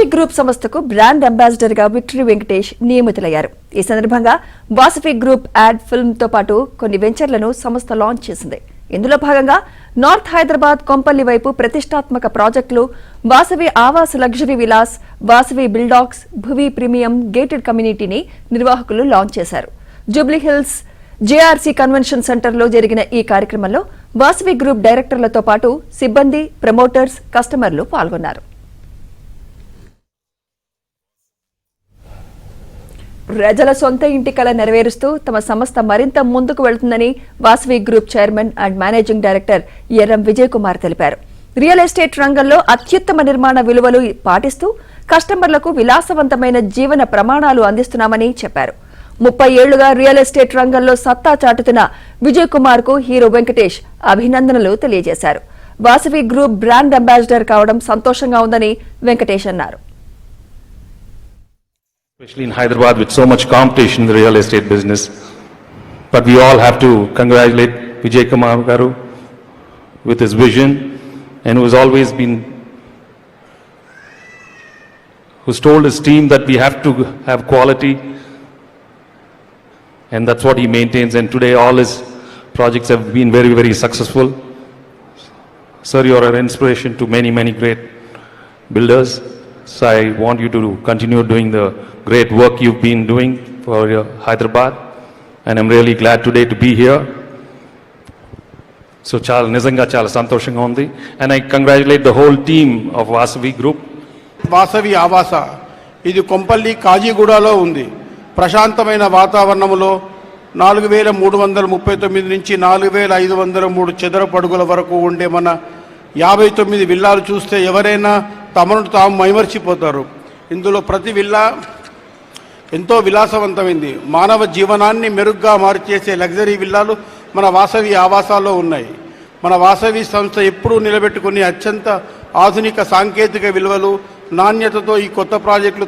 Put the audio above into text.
Vasavi group సంస్థకు brand ambassador గా victory Venkatesh నియమితులయ్యారు. ఈ సందర్భంగా వాసవి గ్రూప్ యాడ్ ఫిల్మ్ తో పాటు కొన్ని వెంచర్లను సంస్థ లాంచ్ చేసింది. ఇందులో భాగంగా నార్త్ హైదరాబాద్ కొంపల్లి వైపు ప్రతిష్టాత్మక ప్రాజెక్టులు వాసవి ఆవాస్ లగ్జరీ విలాస్, వాసవి బిల్డాక్స్, భువి ప్రీమియం గేటెడ్ కమ్యూనిటీని నిర్వాహకులు లాంచ్ చేశారు. జూబ్లీహిల్స్ జేఆర్సీ కన్వెన్షన్ సెంటర్లో జరిగిన ఈ కార్యక్రమంలో వాసవి గ్రూప్ డైరెక్టర్లతో పాటు సిబ్బంది, ప్రమోటర్స్, కస్టమర్లు పాల్గొన్నారు. ప్రజల సొంత ఇంటి కల నెరవేరుస్తూ తమ సంస్థ మరింత ముందుకు వెళ్తుందని Vasavi group chairman and managing director Erram Vijay Kumar తెలిపారు. రియల్ ఎస్టేట్ రంగంలో అత్యుత్తమ నిర్మాణ విలువలు పాటిస్తూ కస్టమర్లకు విలాసవంతమైన జీవన ప్రమాణాలు అందిస్తున్నామని చెప్పారు. 30 ఏళ్లుగా రియల్ ఎస్టేట్ రంగంలో సత్తా చాటుతున్న విజయ్ కుమార్ కు హీరో వెంకటేష్ అభినందనలు తెలియజేశారు. వాసవి గ్రూప్ బ్రాండ్ అంబాసిడర్ కావడం సంతోషంగా ఉందని వెంకటేష్ అన్నారు. Especially in Hyderabad with so much competition in the real estate business. But we all have to congratulate Vijay Kumar Garu with his vision and who's told his team that we have to have quality, and that's what he maintains, and today all his projects have been very, very successful. Sir, you are an inspiration to many, many great builders. So I want you to continue doing the great work you've been doing for Hyderabad, and I'm really glad today to be here. So nizanga chala santoshanga undi, and I congratulate the whole team of Vasavi Group. Vasavi ఆవాస ఇది కొంపల్లి కాజీగూడలో ఉంది. ప్రశాంతమైన వాతావరణంలో 4339 నుంచి 4503 చదరపు అడుగుల వరకు ఉండే మన 59 విల్లాలు చూస్తే ఎవరైనా తమను తాము మైమర్చిపోతారు. ఇందులో ప్రతి విల్లా ఎంతో విలాసవంతమైంది. మానవ జీవనాన్ని మెరుగ్గా మార్చేసే లగ్జరీ విల్లాలు మన వాసవి ఆవాసాల్లో ఉన్నాయి. మన వాసవి సంస్థ ఎప్పుడూ నిలబెట్టుకుని అత్యంత ఆధునిక సాంకేతిక విలువలు, నాణ్యతతో ఈ కొత్త ప్రాజెక్టులు